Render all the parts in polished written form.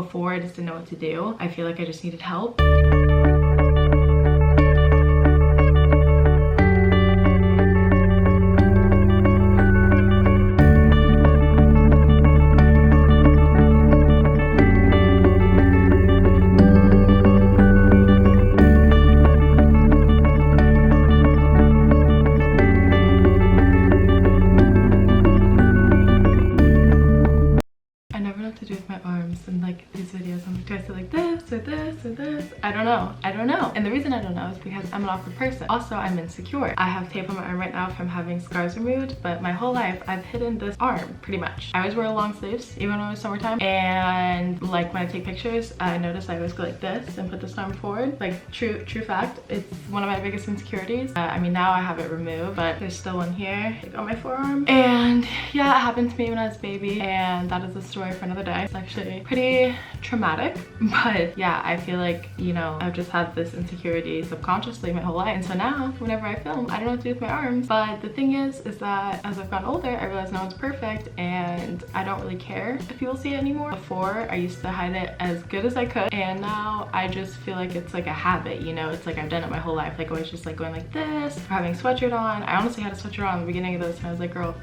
before I just didn't know what to do. I feel like I just needed help. To do with my arms and like these videos. I'm like, do I sit like this or this or this? I don't know. And the reason I don't know is because I'm an awkward person. Also, I'm insecure. I have tape on my arm right now from having scars removed, but my whole life I've hidden this arm pretty much. I always wear long sleeves even when it was summertime, and like when I take pictures I notice I always go like this and put this arm forward. Like true fact, it's one of my biggest insecurities. I mean, now I have it removed, but there's still one here like on my forearm. And yeah, it happened to me when I was a baby, and that is a story for another day. It's actually pretty traumatic, but yeah, I feel like, you know, I've just had this insecurity subconsciously my whole life, and so now whenever I film I don't know what to do with my arms. But the thing is that as I've gotten older I realize no one's perfect, and I don't really care if people see it anymore. Before I used to hide it as good as I could, and now I just feel like it's like a habit, you know. It's like I've done it my whole life, like always just like going like this, or having a sweatshirt on. I honestly had a sweatshirt on at the beginning of this and I was like, girl,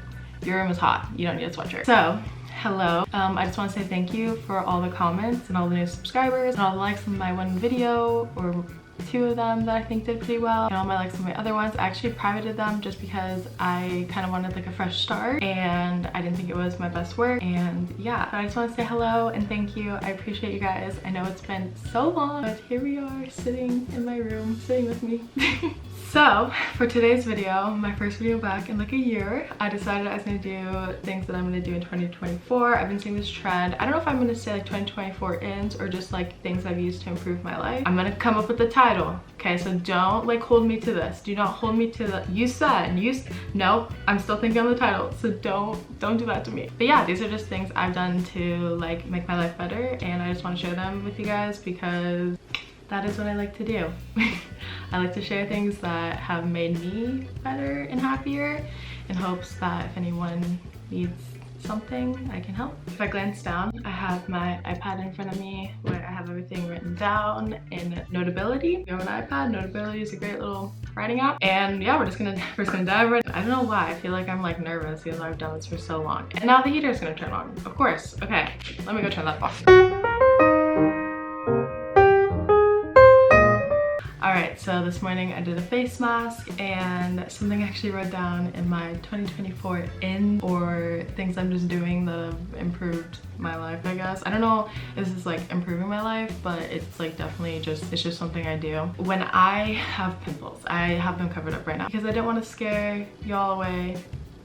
your room is hot, you don't need a sweatshirt. So hello, I just want to say thank you for all the comments and all the new subscribers and all the likes on my one video, or 2 of them that I think did pretty well, and all my likes on my other ones. I actually privated them just because I kind of wanted like a fresh start and I didn't think it was my best work. And yeah, I just want to say hello and thank you. I appreciate you guys. I know it's been so long, but here we are sitting in my room, sitting with me. So for today's video, my first video back in like a year, I decided I was gonna do things that I'm gonna do in 2024. I've been seeing this trend. I don't know if I'm gonna say like 2024 ends or just like things I've used to improve my life. I'm gonna come up with the title. Okay, so don't like hold me to this. Do not hold me to the, no, I'm still thinking on the title. So don't do that to me. But yeah, these are just things I've done to like make my life better, and I just want to share them with you guys because that is what I like to do. I like to share things that have made me better and happier in hopes that if anyone needs something, I can help. If I glance down, I have my iPad in front of me where I have everything written down in Notability. If you have an iPad, Notability is a great little writing app. And yeah, we're just gonna dive right in. I don't know why, I feel like I'm like nervous because I've done this for so long. And now the heater is gonna turn on, of course. Okay, let me go turn that off. Alright, so this morning I did a face mask, and something I actually wrote down in my 2024 or things I'm just doing that have improved my life, I guess. I don't know if this is like improving my life, but it's like definitely it's just something I do. When I have pimples, I have them covered up right now because I didn't want to scare y'all away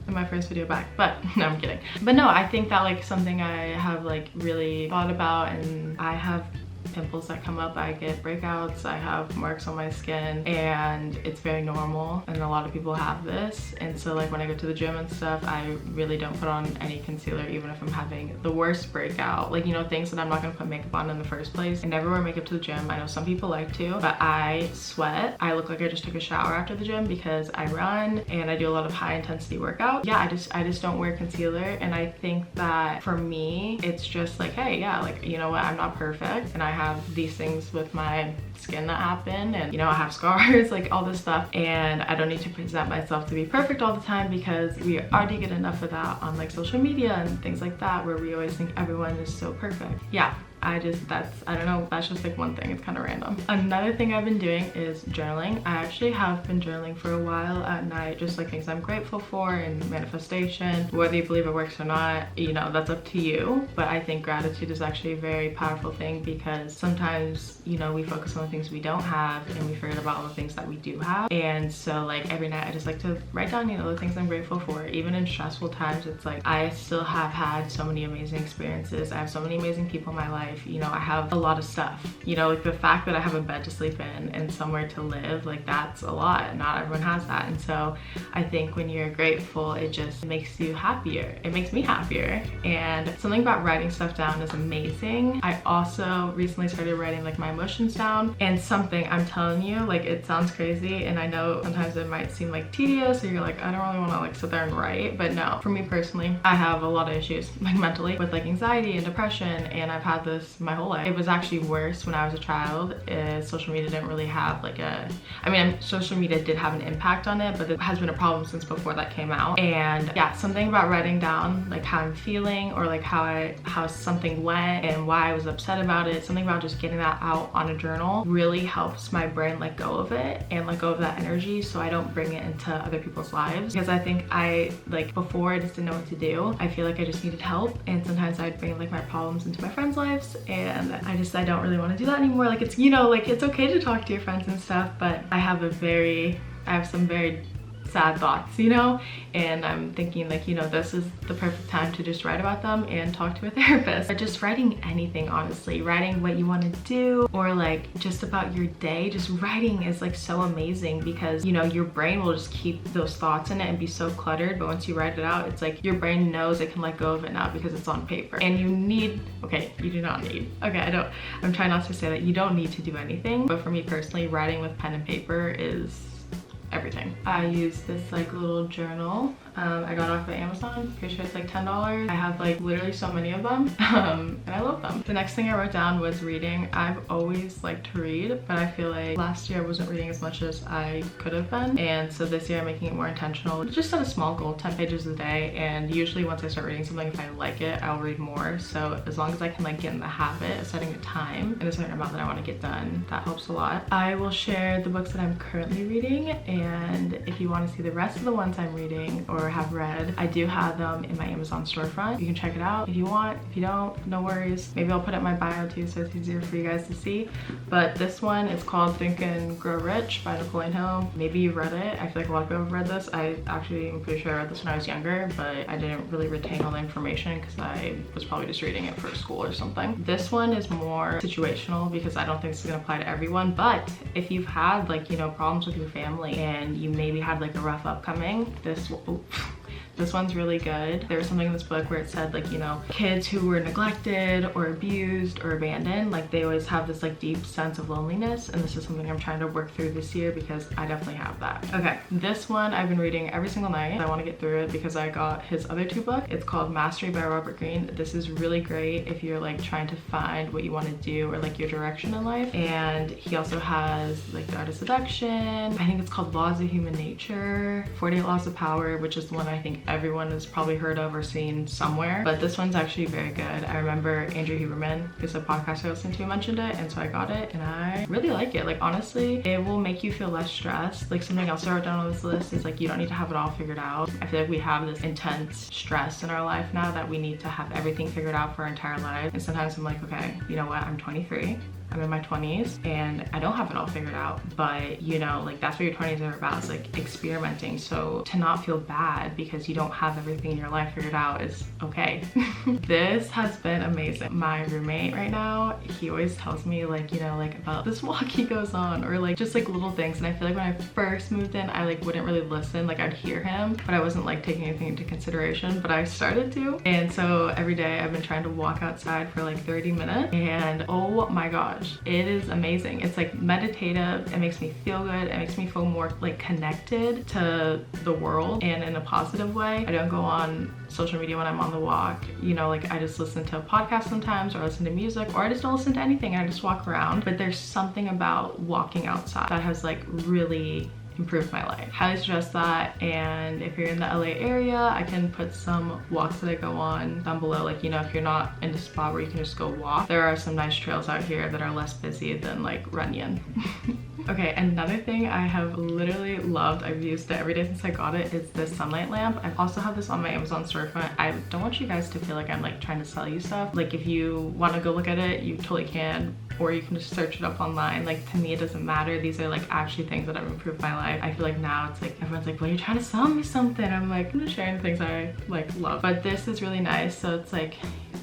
in my first video back, but no, I'm kidding. But no, I think that like something I have like really thought about, and I have pimples that come up, I get breakouts, I have marks on my skin, and it's very normal, and a lot of people have this. And so like when I go to the gym and stuff, I really don't put on any concealer even if I'm having the worst breakout, like, you know, things that I'm not gonna put makeup on in the first place. I never wear makeup to the gym. I know some people like to, but I sweat. I look like I just took a shower after the gym because I run and I do a lot of high intensity workout. Yeah, I just don't wear concealer, and I think that for me it's just like, hey, yeah, like, you know what, I'm not perfect, and I have these things with my skin that happen, and you know, I have scars, like all this stuff, and I don't need to present myself to be perfect all the time because we already get enough of that on like social media and things like that where we always think everyone is so perfect. Yeah, I don't know, that's just like one thing. It's kind of random. Another thing I've been doing is journaling. I actually have been journaling for a while at night, just like things I'm grateful for and manifestation. Whether you believe it works or not, you know, that's up to you. But I think gratitude is actually a very powerful thing because sometimes, you know, we focus on the things we don't have and we forget about all the things that we do have. And so like every night I just like to write down, you know, the things I'm grateful for. Even in stressful times, it's like I still have had so many amazing experiences. I have so many amazing people in my life. You know, I have a lot of stuff, you know, like the fact that I have a bed to sleep in and somewhere to live, like that's a lot. Not everyone has that. And so I think when you're grateful, it just makes you happier. It makes me happier. And something about writing stuff down is amazing. I also recently started writing like my emotions down, and something I'm telling you, like it sounds crazy, and I know sometimes it might seem like tedious, or you're like, I don't really want to like sit there and write, but no, for me personally, I have a lot of issues like mentally with like anxiety and depression, and I've had this this my whole life. It was actually worse when I was a child. Social media didn't really have like I mean, social media did have an impact on it, but it has been a problem since before that came out. And yeah, something about writing down like how I'm feeling, or like how something went and why I was upset about it, something about just getting that out on a journal really helps my brain let go of it and let go of that energy, so I don't bring it into other people's lives. Because I think before I just didn't know what to do. I feel like I just needed help, and sometimes I'd bring like my problems into my friends' lives, and I don't really want to do that anymore. Like, it's, you know, like it's okay to talk to your friends and stuff, but I have some very sad thoughts, you know, and I'm thinking like, you know, this is the perfect time to just write about them and talk to a therapist. Or just writing anything, honestly, writing what you want to do, or like just about your day. Just writing is like so amazing, because you know, your brain will just keep those thoughts in it and be so cluttered, but once you write it out, it's like your brain knows it can let go of it now because it's on paper. And you do not need, I'm trying not to say that you don't need to do anything, but for me personally, writing with pen and paper is everything. I use this like little journal. I got off of Amazon. Pretty sure it's like $10. I have like literally so many of them, and I love them. The next thing I wrote down was reading. I've always liked to read, but I feel like last year I wasn't reading as much as I could have been, and so this year I'm making it more intentional. Just set a small goal, 10 pages a day, and usually once I start reading something, if I like it, I'll read more. So as long as I can like get in the habit of setting a time and a certain amount that I want to get done, that helps a lot. I will share the books that I'm currently reading, and if you want to see the rest of the ones I'm reading or have read, I do have them in my Amazon storefront. You can check it out if you want. If you don't, no worries. Maybe I'll put it in my bio too, so it's easier for you guys to see. But this one is called Think and Grow Rich by Napoleon Hill. Maybe you've read it. I feel like a lot of people have read this. I'm pretty sure I read this when I was younger, but I didn't really retain all the information because I was probably just reading it for school or something. This one is more situational because I don't think this is gonna apply to everyone, but if you've had like, you know, problems with your family and you maybe had like a rough upcoming, this one's really good. There was something in this book where it said like, you know, kids who were neglected or abused or abandoned, like they always have this like deep sense of loneliness, and this is something I'm trying to work through this year because I definitely have that. Okay, this one I've been reading every single night. I want to get through it because I got his other two books. It's called Mastery by Robert Greene. This is really great if you're like trying to find what you want to do or like your direction in life. And he also has like The Art of Seduction. I think it's called Laws of Human Nature, 48 Laws of Power, which is the one I think everyone has probably heard of or seen somewhere, but this one's actually very good. I remember Andrew Huberman, who's a podcast I listened to, mentioned it, and so I got it and I really like it. Like honestly, it will make you feel less stressed. Like something else I wrote down on this list is like, you don't need to have it all figured out. I feel like we have this intense stress in our life now that we need to have everything figured out for our entire life, and sometimes I'm like, okay, you know what, I'm 23. I'm in my 20s and I don't have it all figured out, but you know, like that's what your 20s are about, is like experimenting. So to not feel bad because you don't have everything in your life figured out is okay. This has been amazing. My roommate right now, he always tells me like, you know, like about this walk he goes on, or like just like little things. And I feel like when I first moved in, I like wouldn't really listen. Like I'd hear him, but I wasn't like taking anything into consideration, but I started to. And so every day I've been trying to walk outside for like 30 minutes, and oh my gosh, it is amazing. It's like meditative. It makes me feel good. It makes me feel more like connected to the world, and in a positive way. I don't go on social media when I'm on the walk. You know, like I just listen to a podcast sometimes, or listen to music, or I just don't listen to anything and I just walk around. But there's something about walking outside that has like really improved my life. Highly suggest that. And if you're in the LA area, I can put some walks that I go on down below. Like, you know, if you're not in a spot where you can just go walk, there are some nice trails out here that are less busy than like Runyon. Okay, another thing I have literally loved, I've used it every day since I got it, is this sunlight lamp. I also have this on my Amazon storefront. I don't want you guys to feel like I'm like trying to sell you stuff. Like if you want to go look at it, you totally can, or you can just search it up online. Like to me, it doesn't matter. These are like actually things that have improved my life. I feel like now it's like everyone's like, well, you're trying to sell me something. I'm like, I'm just sharing things I like love. But this is really nice. So it's like,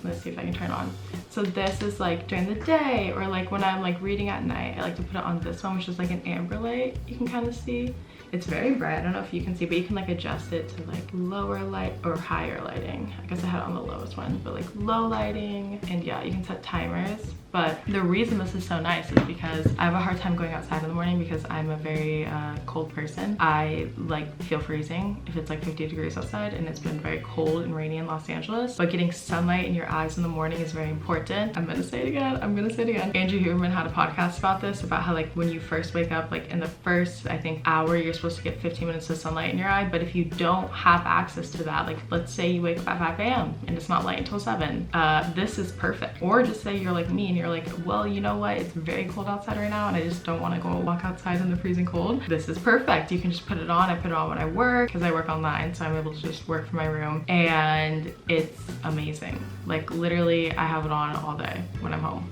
let's see if I can turn it on. So this is like during the day, or like when I'm like reading at night, I like to put it on this one, which is like an amber light. You can kind of see. It's very bright. I don't know if you can see, but you can like adjust it to like lower light or higher lighting. I guess I had it on the lowest one, but like low lighting. And yeah, you can set timers. But the reason this is so nice is because I have a hard time going outside in the morning because I'm a very cold person. I like feel freezing if it's like 50 degrees outside and it's been very cold and rainy in Los Angeles. But getting sunlight in your eyes in the morning is very important. I'm gonna say it again. Andrew Huberman had a podcast about this, about how like when you first wake up, like in the first, I think, hour, you're supposed to get 15 minutes of sunlight in your eye. But if you don't have access to that, like let's say you wake up at 5 a.m. and it's not light until 7, this is perfect. Or just say you're like me and you're like, well, you know what? It's very cold outside right now and I just don't want to go walk outside in the freezing cold. This is perfect. You can just put it on. I put it on when I work because I work online, so I'm able to just work from my room, and it's amazing. Like literally I have it on all day when I'm home.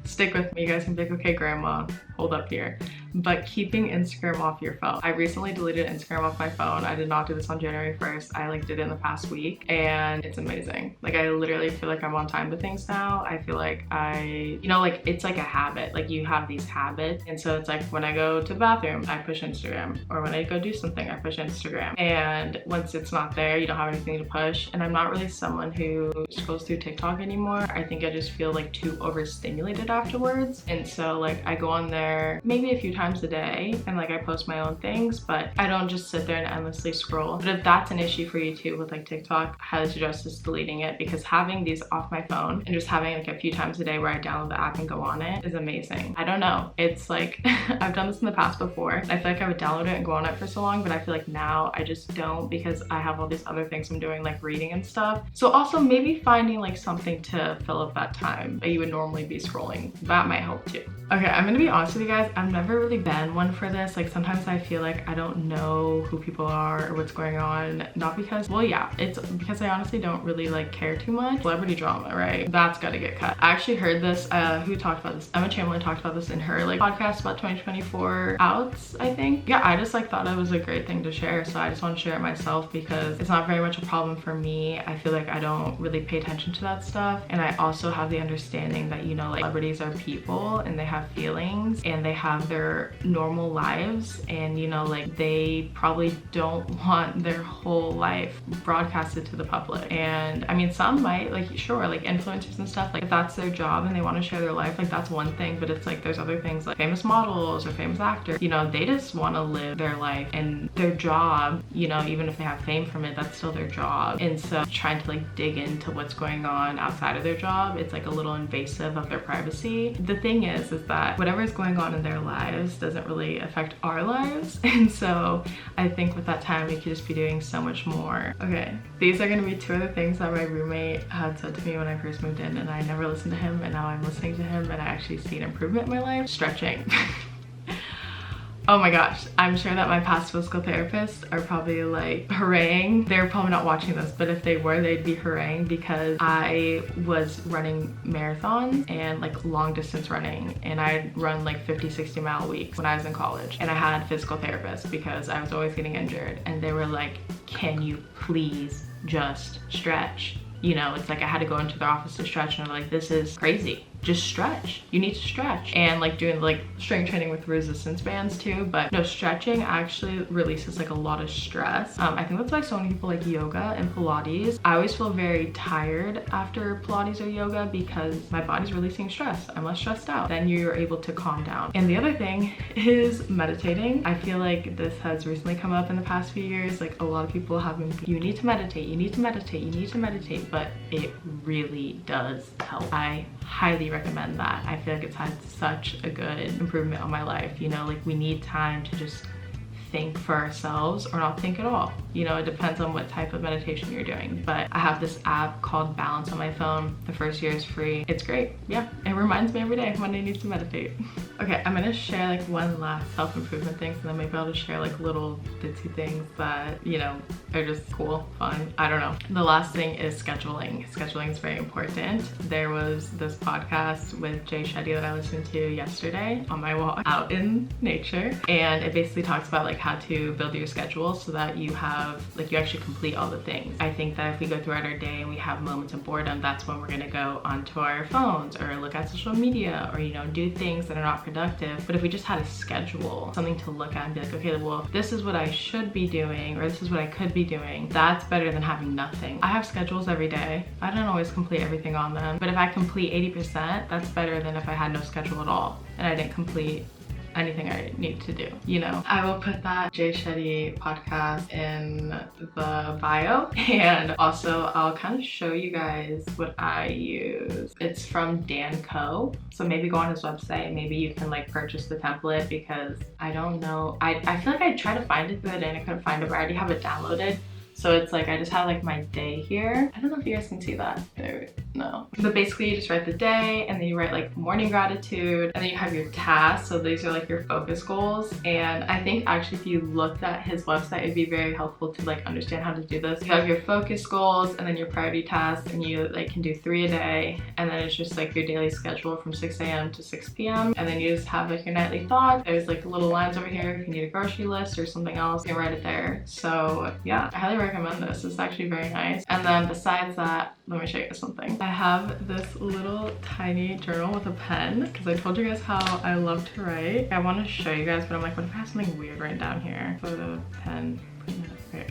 Stick with me, you guys can be like, okay, grandma, hold up here. But keeping Instagram off your phone. I recently deleted Instagram off my phone. I did not do this on January 1st. I like did it in the past week and it's amazing. Like I literally feel like I'm on time with things now. I feel like like it's like a habit. Like you have these habits. And so it's like when I go to the bathroom, I push Instagram. Or when I go do something, I push Instagram. And once it's not there, you don't have anything to push. And I'm not really someone who scrolls through TikTok anymore. I think I just feel like too overstimulated afterwards. And so like I go on there maybe a few times a day and like I post my own things, but I don't just sit there and endlessly scroll. But if that's an issue for you too with like TikTok, I highly suggest just deleting it, because having these off my phone and just having like a few times a day where I download the app and go on it is amazing. I don't know, it's like I've done this in the past before. I feel like I would download it and go on it for so long, but I feel like now I just don't, because I have all these other things I'm doing like reading and stuff. So also maybe finding like something to fill up that time that you would normally be scrolling. That might help too. Okay, I'm gonna be honest with you guys, I've never really been one for this. Like sometimes I feel like I don't know who people are or what's going on. Not because, well yeah, it's because I honestly don't really like care too much. Celebrity drama, right? That's gotta get cut. I actually heard this, who talked about this? Emma Chamberlain talked about this in her like podcast about 2024 outs, I think. Yeah, I just like thought it was a great thing to share. So I just want to share it myself because it's not very much a problem for me. I feel like I don't really pay attention to that stuff. And I also have the understanding that, you know, like celebrities are people and they have feelings and they have their normal lives, and you know, like they probably don't want their whole life broadcasted to the public. And I mean, some might, like sure, like influencers and stuff, like if that's their job and they want to share their life, like that's one thing. But it's like there's other things like famous models or famous actors, you know, they just want to live their life and their job, you know, even if they have fame from it, that's still their job. And so trying to like dig into what's going on outside of their job, it's like a little invasive of their privacy. The thing is that whatever is going on in their lives doesn't really affect our lives. And so I think with that time we could just be doing so much more. Okay, these are going to be 2 other things that my roommate had said to me when I first moved in, and I never listened to him, and now I'm listening to him and I actually see an improvement in my life. Stretching. Oh my gosh, I'm sure that my past physical therapists are probably like hooraying. They're probably not watching this, but if they were, they'd be hooraying, because I was running marathons and like long distance running, and I'd run like 50-60 mile weeks when I was in college. And I had physical therapists because I was always getting injured, and they were like, can you please just stretch? You know, it's like I had to go into their office to stretch, and they're like, this is crazy. Just stretch. You need to stretch. And like doing like strength training with resistance bands too. But no, stretching actually releases like a lot of stress. I think that's why so many people like yoga and Pilates. I always feel very tired after Pilates or yoga because my body's releasing stress. I'm less stressed out. Then you're able to calm down. And the other thing is meditating. I feel like this has recently come up in the past few years. Like a lot of people have been, you need to meditate, you need to meditate, you need to meditate, but it really does help. I highly recommend that. I feel like it's had such a good improvement on my life. You know, like we need time to just think for ourselves or not think at all. You know, it depends on what type of meditation you're doing. But I have this app called Balance on my phone. The first year is free. It's great. Yeah, it reminds me every day when I need to meditate. Okay, I'm gonna share like one last self-improvement thing, so then maybe I'll just share like little bitsy things that, you know, are just cool, fun. I don't know. The last thing is scheduling. Scheduling is very important. There was this podcast with Jay Shetty that I listened to yesterday on my walk out in nature. And it basically talks about like how to build your schedule so that you have, like you actually complete all the things. I think that if we go throughout our day and we have moments of boredom, that's when we're gonna go onto our phones or look at social media or, you know, do things that are not productive. But if we just had a schedule, something to look at and be like, okay, well, this is what I should be doing, or this is what I could be doing, that's better than having nothing. I have schedules every day. I don't always complete everything on them, but if I complete 80%, that's better than if I had no schedule at all and I didn't complete anything I need to do, you know. I will put that Jay Shetty podcast in the bio, and also I'll kind of show you guys what I use. It's from Dan Co. So maybe go on his website, maybe you can like purchase the template, because I don't know. I feel like I tried to find it the other day and I couldn't find it, but I already have it downloaded. So it's like I just have like my day here. I don't know if you guys can see that. There, no. But basically you just write the day, and then you write like morning gratitude, and then you have your tasks. So these are like your focus goals. And I think actually if you looked at his website, it'd be very helpful to like understand how to do this. You have your focus goals and then your priority tasks, and you like can do 3 a day. And then it's just like your daily schedule from 6 a.m. to 6 p.m. And then you just have like your nightly thoughts. There's like little lines over here. If you need a grocery list or something else, you can write it there. So yeah, I highly recommend this. It's actually very nice. And then besides that, let me show you something. I have this little tiny journal with a pen, because I told you guys how I love to write. I want to show you guys, but I'm like, what if I have something weird written down here? Photo, pen.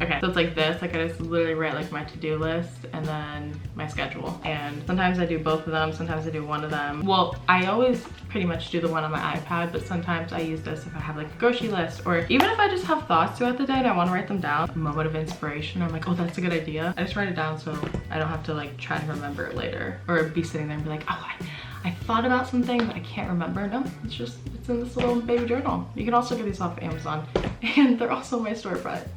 Okay, so it's like this. Like I just literally write like my to-do list and then my schedule. And sometimes I do both of them, sometimes I do one of them. Well, I always pretty much do the one on my iPad, but sometimes I use this if I have like a grocery list, or even if I just have thoughts throughout the day and I want to write them down. A moment of inspiration, I'm like, oh, that's a good idea. I just write it down so I don't have to like try to remember it later, or be sitting there and be like, oh, I thought about something but I can't remember. No, it's in this little baby journal. You can also get these off Amazon, and they're also my storefront.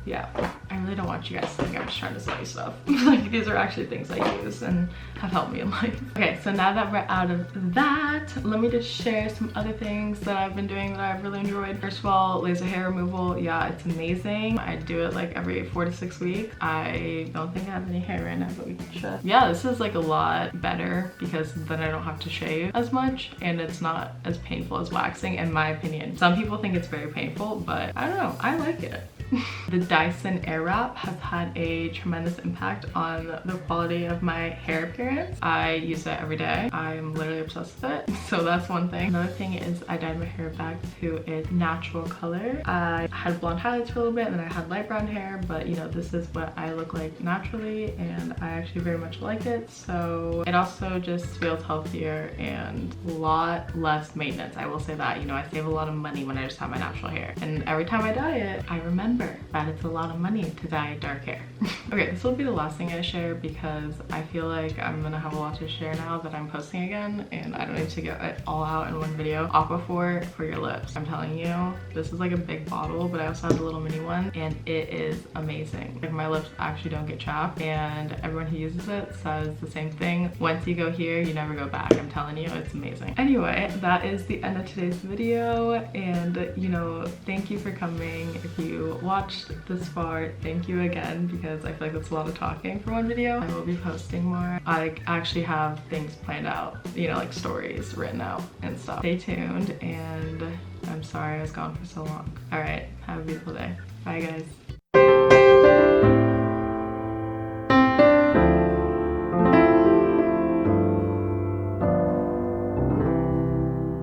Yeah, I really don't want you guys to think I'm just trying to sell you stuff. Like, these are actually things I use and have helped me in life. Okay, so now that we're out of that, let me just share some other things that I've been doing that I've really enjoyed. First of all, laser hair removal. Yeah, it's amazing. I do it like every 4 to 6 weeks. I don't think I have any hair right now, but we can check. Yeah, this is like a lot better, because then I don't have to shave as much, and it's not as painful as waxing, in my opinion. Some people think it's very painful, but I don't know, I like it. The Dyson Airwrap has had a tremendous impact on the quality of my hair appearance. I use it every day. I'm literally obsessed with it. So that's one thing. Another thing is I dyed my hair back to its natural color. I had blonde highlights for a little bit, and then I had light brown hair, but you know, this is what I look like naturally, and I actually very much like it. So it also just feels healthier and a lot less maintenance. I will say that, you know, I save a lot of money when I just have my natural hair. And every time I dye it, I remember that it's a lot of money to dye dark hair. Okay, this will be the last thing I share, because I feel like I'm gonna have a lot to share now that I'm posting again, and I don't need to get it all out in one video. Aquaphor for your lips. I'm telling you, this is like a big bottle, but I also have a little mini one, and it is amazing. Like, my lips actually don't get chapped, and everyone who uses it says the same thing. Once you go here, you never go back. I'm telling you, it's amazing. Anyway, that is the end of today's video, and you know, thank you for coming. If you watched this far, thank you again, because I feel like that's a lot of talking for one video. I will be posting more. I actually have things planned out, you know, like stories written out and stuff. Stay tuned, and I'm sorry I was gone for so long. All right, have a beautiful day. Bye guys.